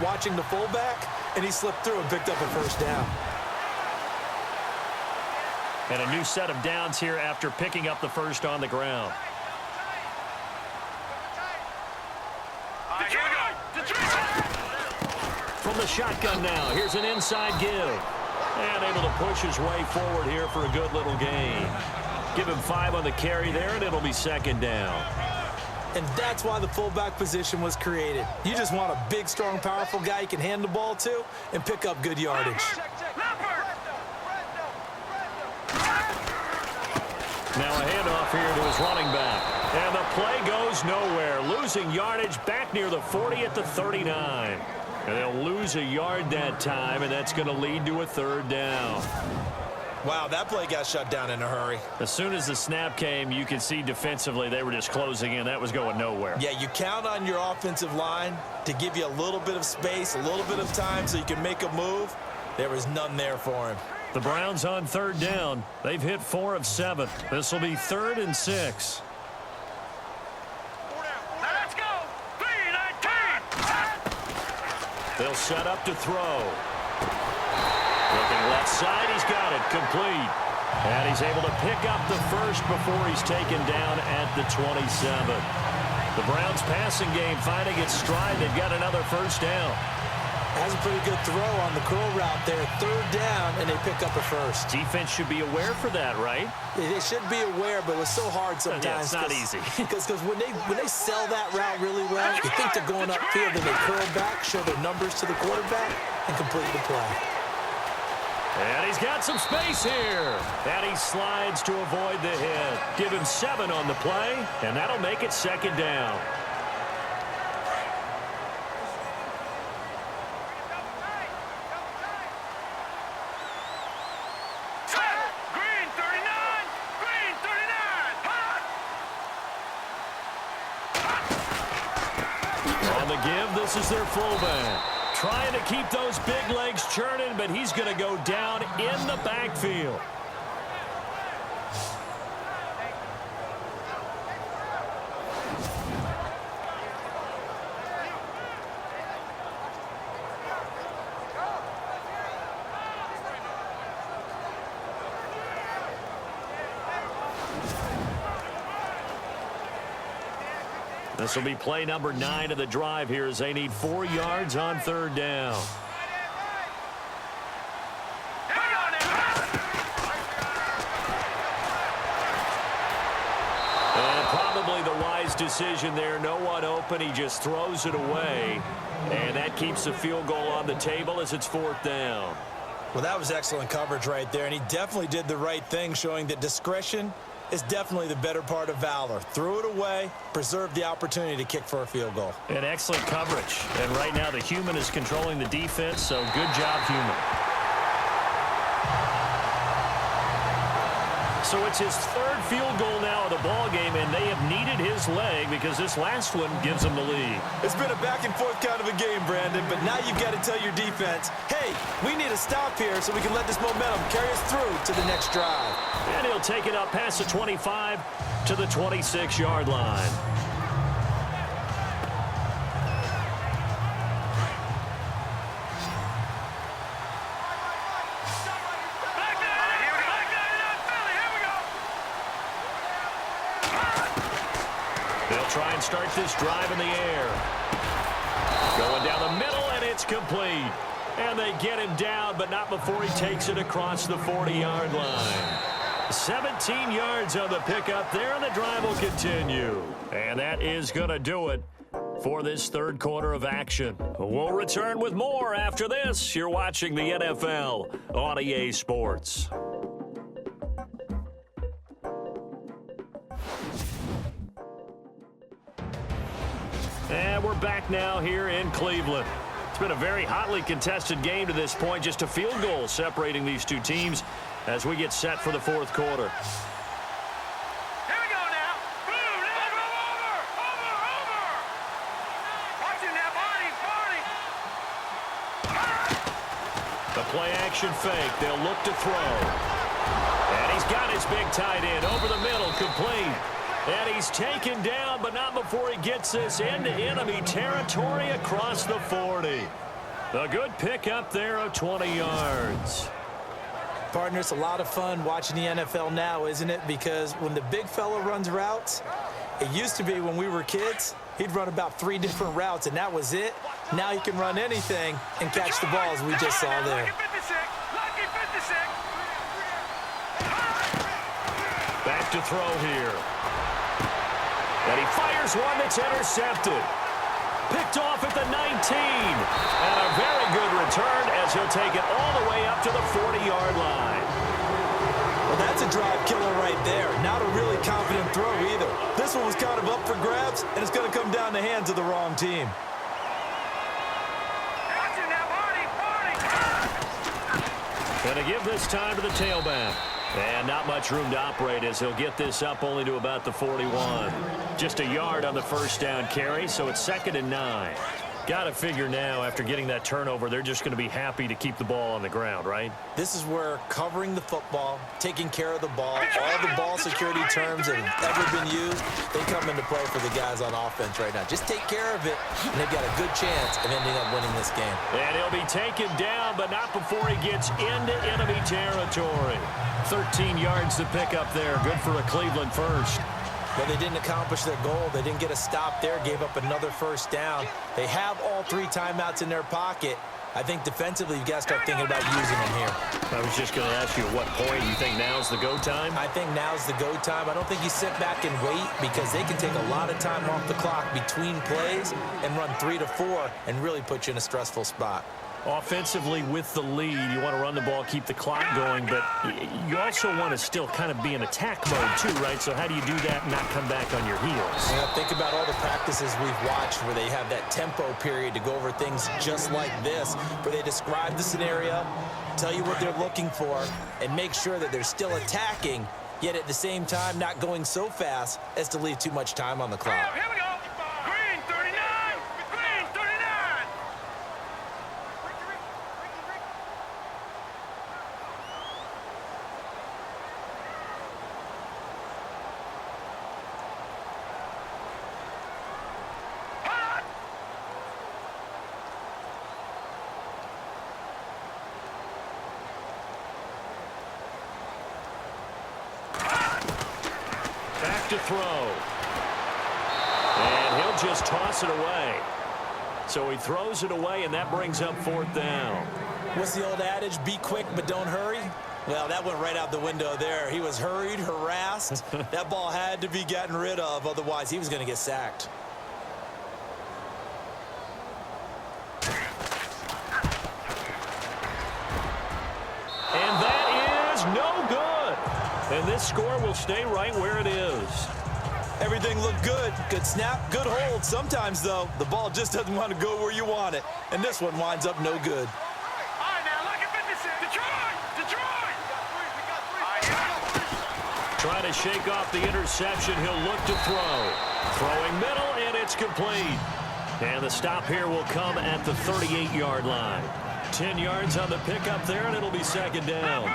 watching the fullback, and he slipped through and picked up a first down. And a new set of downs here after picking up the first on the ground. From the shotgun now, here's an inside give. And able to push his way forward here for a good little gain. Give him 5 on the carry there, and it'll be second down. And that's why the fullback position was created. You just want a big, strong, powerful guy you can hand the ball to and pick up good yardage. Now a handoff here to his running back. And the play goes nowhere. Losing yardage back near the 40 at the 39. And they'll lose a yard that time, and that's going to lead to a third down. Wow, that play got shut down in a hurry. As soon as the snap came, you could see defensively they were just closing in. That was going nowhere. Yeah, you count on your offensive line to give you a little bit of space, a little bit of time so you can make a move. There was none there for him. The Browns on third down. They've hit 4 of 7. This will be 3rd and 6. Let's go. 3-19. They'll set up to throw. Looking left side, he's got it, complete. And he's able to pick up the first before he's taken down at the 27. The Browns passing game finding its stride. They've got another first down. Has a pretty good throw on the curl route there. 3rd down, and they pick up a first. Defense should be aware for that, right? They should be aware, but it's so hard sometimes. Yeah, it's not easy. Because when they sell that route really well, you think they're going upfield, and they curl back, show their numbers to the quarterback, and complete the play. And he's got some space here. And he slides to avoid the hit. Give him 7 on the play, and that'll make it second down. Green 39. Green 39. On the give, this is their fullback. Trying to keep those big legs churning, but he's going to go down in the backfield. This will be play number 9 of the drive here as they need 4 yards on 3rd down. And probably the wise decision there. No one open. He just throws it away. And that keeps the field goal on the table as it's 4th down. Well, that was excellent coverage right there, and he definitely did the right thing, showing that discretion is definitely the better part of valor. Threw it away, preserved the opportunity to kick for a field goal. And excellent coverage. And right now the human is controlling the defense, so good job, human. So it's his 3rd field goal now of the ball game, and they have needed his leg because this last one gives them the lead. It's been a back-and-forth kind of a game, Brandon, but now you've got to tell your defense, hey, we need a stop here so we can let this momentum carry us through to the next drive. And he'll take it up past the 25 to the 26-yard line. They'll try and start this drive in the air. Going down the middle, and it's complete. And they get him down, but not before he takes it across the 40-yard line. 17 yards on the pickup there, and the drive will continue. And that is going to do it for this 3rd quarter of action. We'll return with more after this. You're watching the NFL on EA Sports. And we're back now here in Cleveland. It's been a very hotly contested game to this point. Just a field goal separating these two teams as we get set for the 4th quarter. Here we go now. Boom, over. Watch him now, Barney. The play action fake. They'll look to throw. And he's got his big tight end over the middle, complete. And he's taken down, but not before he gets this into enemy territory across the 40. A good pick up there of 20 yards. Partner, it's a lot of fun watching the NFL now, isn't it? Because when the big fella runs routes, it used to be when we were kids, he'd run about 3 different routes, and that was it. Now he can run anything and catch the ball, as we just saw there. Back to throw here. And he fires one that's intercepted. Picked off at the 19. And a very good return as he'll take it all the way up to the 40-yard line. Well, that's a drive killer right there. Not a really confident throw either. This one was kind of up for grabs, and it's going to come down the hands of the wrong team. Going to give this time to the tailback. And not much room to operate as he'll get this up only to about the 41. Just a yard on the first down carry, so it's 2nd and 9. Got to figure now, after getting that turnover, they're just going to be happy to keep the ball on the ground, right? This is where covering the football, taking care of the ball, all the ball security terms that have ever been used, they come into play for the guys on offense right now. Just take care of it, and they've got a good chance of ending up winning this game. And he'll be taken down, but not before he gets into enemy territory. 13 yards to pick up there. Good for a Cleveland first. But they didn't accomplish their goal. They didn't get a stop there, gave up another first down. They have all 3 timeouts in their pocket. I think defensively, you've got to start thinking about using them here. I was just going to ask you at what point you think now's the go time? I think now's the go time. I don't think you sit back and wait because they can take a lot of time off the clock between plays and run 3 to 4 and really put you in a stressful spot. Offensively with the lead, you want to run the ball, keep the clock going, but you also want to still kind of be in attack mode too, right? So how do you do that and not come back on your heels? Yeah, think about all the practices we've watched where they have that tempo period to go over things just like this, where they describe the scenario, tell you what they're looking for, and make sure that they're still attacking, yet at the same time not going so fast as to leave too much time on the clock. Here we go. Green 39. Green 39. To throw. And he'll just toss it away. So he throws it away, and that brings up 4th down. What's the old adage? Be quick, but don't hurry? Well, that went right out the window there. He was hurried, harassed. That ball had to be gotten rid of, otherwise he was going to get sacked. And that is no good. And this score will stay right where it is. Everything looked good. Good snap, good hold. Sometimes, though, the ball just doesn't want to go where you want it. And this one winds up no good. All right, now, look at this. Detroit! Trying to shake off the interception. He'll look to throw. Throwing middle, and it's complete. And the stop here will come at the 38-yard line. 10 yards on the pickup there, and it'll be 2nd down.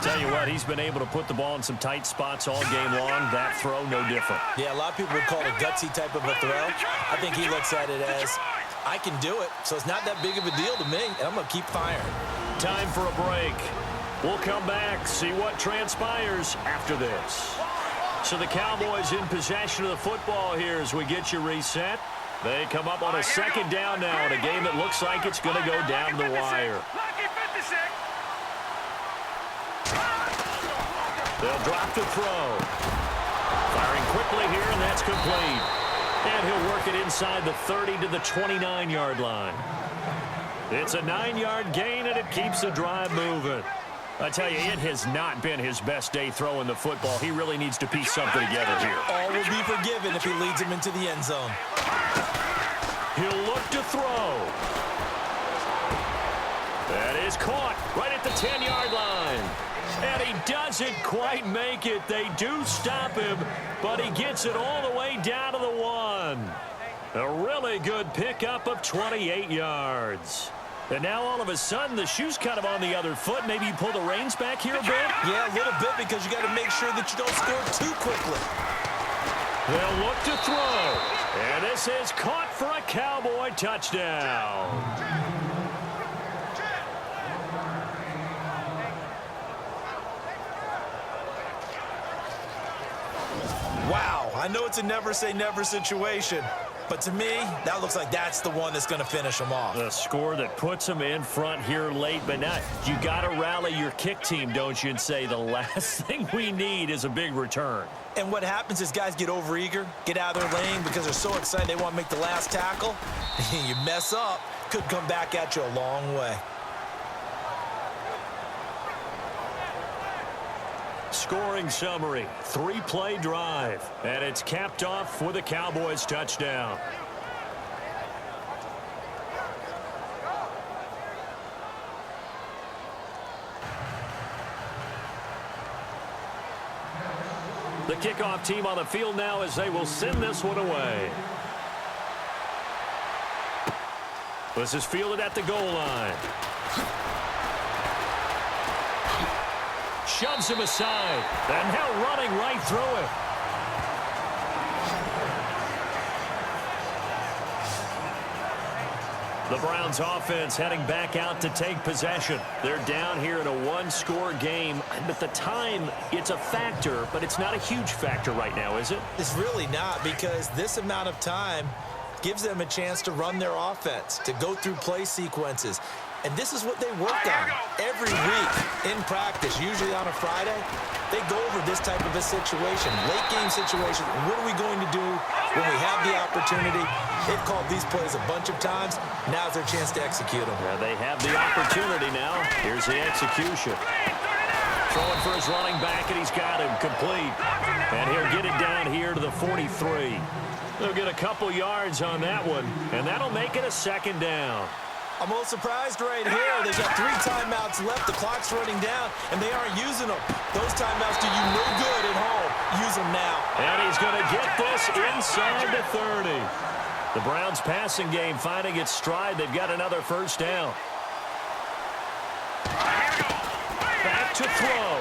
Tell you what, he's been able to put the ball in some tight spots all game long. That throw, no different. Yeah, a lot of people would call it a gutsy type of a throw. I think he looks at it as, I can do it, so it's not that big of a deal to me, and I'm going to keep firing. Time for a break. We'll come back, see what transpires after this. So the Cowboys in possession of the football here as we get you reset. They come up on a 2nd down now in a game that looks like it's going to go down the wire. They'll drop to throw. Firing quickly here, and that's complete. And he'll work it inside the 30 to the 29-yard line. It's a 9-yard gain, and it keeps the drive moving. I tell you, it has not been his best day throwing the football. He really needs to piece something together here. All will be forgiven if he leads him into the end zone. He'll look to throw. That is caught right at the 10-yard line. And he doesn't quite make it. They do stop him, but he gets it all the way down to the 1. A really good pickup of 28 yards. And now all of a sudden the shoe's kind of on the other foot. Maybe you pull the reins back here a bit? Yeah, a little bit because you got to make sure that you don't score too quickly. They'll look to throw. And this is caught for a Cowboy touchdown. I know it's a never-say-never situation, but to me, that looks like that's the one that's going to finish them off. The score that puts them in front here late, but not. You got to rally your kick team, don't you, and say the last thing we need is a big return. And what happens is guys get overeager, get out of their lane because they're so excited they want to make the last tackle. You mess up, could come back at you a long way. Scoring summary, 3-play drive, and it's capped off with a Cowboys touchdown. The kickoff team on the field now as they will send this one away. This is fielded at the goal line. Shoves him aside, and now running right through it. The Browns offense heading back out to take possession. They're down here in a one-score game, but the time, it's a factor, but it's not a huge factor right now, is it? It's really not, because this amount of time gives them a chance to run their offense, to go through play sequences. And this is what they work on every week in practice, usually on a Friday. They go over this type of a situation, late-game situation. What are we going to do when we have the opportunity? They've called these plays a bunch of times. Now's their chance to execute them. Yeah, they have the opportunity now. Here's the execution. Throwing for his running back, and he's got him complete. And he'll get it down here to the 43. They'll get a couple yards on that one, and that'll make it a second down. I'm a little surprised right here. They've got 3 timeouts left. The clock's running down, and they aren't using them. Those timeouts do you no good at home. Use them now. And he's going to get this inside the 30. The Browns passing game finding its stride. They've got another first down. Back to throw.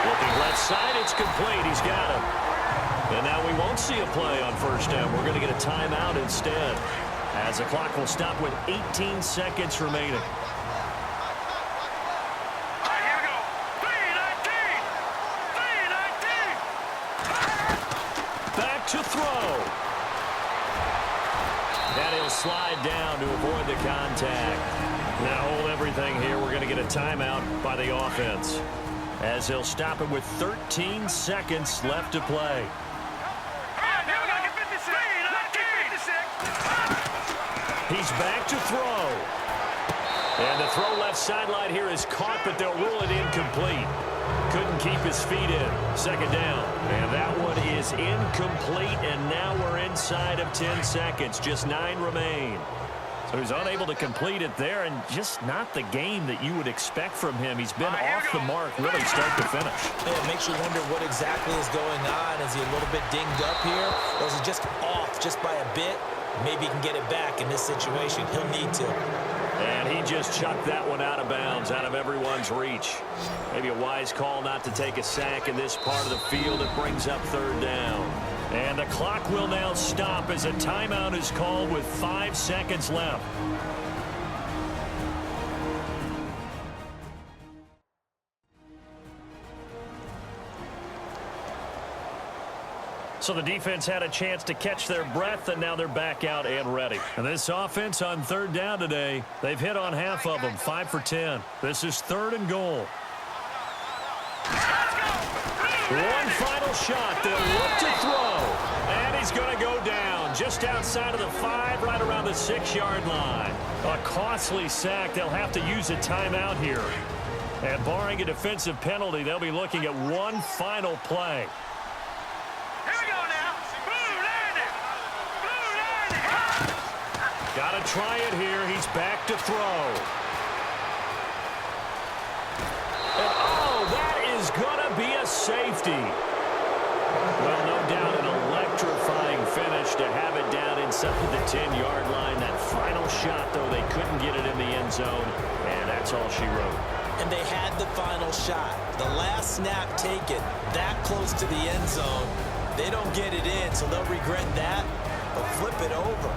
Looking left side, it's complete. He's got him. And now we won't see a play on first down. We're going to get a timeout instead, as the clock will stop with 18 seconds remaining. Back to throw. And he'll slide down to avoid the contact. Now hold everything here. We're going to get a timeout by the offense, as he'll stop it with 13 seconds left to play. He's back to throw. And the throw left sideline here is caught, but they'll rule it incomplete. Couldn't keep his feet in. Second down. And that one is incomplete, and now we're inside of 10 seconds. Just 9 remain. So he's unable to complete it there, and just not the game that you would expect from him. He's been off the mark really start to finish. Yeah, it makes you wonder what exactly is going on. Is he a little bit dinged up here, or is he just off just by a bit? Maybe he can get it back in this situation. He'll need to. And he just chucked that one out of bounds, out of everyone's reach. Maybe a wise call not to take a sack in this part of the field. It brings up third down. And the clock will now stop as a timeout is called with 5 seconds left. So the defense had a chance to catch their breath, and now they're back out and ready. And this offense on third down today, they've hit on half of them, 5 for 10. This is 3rd and goal. One final shot. They'll look to throw. And he's going to go down just outside of the 5, right around the 6-yard line. A costly sack. They'll have to use a timeout here. And barring a defensive penalty, they'll be looking at one final play. Got to try it here. He's back to throw. And, oh, that is going to be a safety. Well, no doubt an electrifying finish to have it down inside the 10-yard line. That final shot, though, they couldn't get it in the end zone, and that's all she wrote. And they had the final shot. The last snap taken that close to the end zone. They don't get it in, so they'll regret that, but flip it over.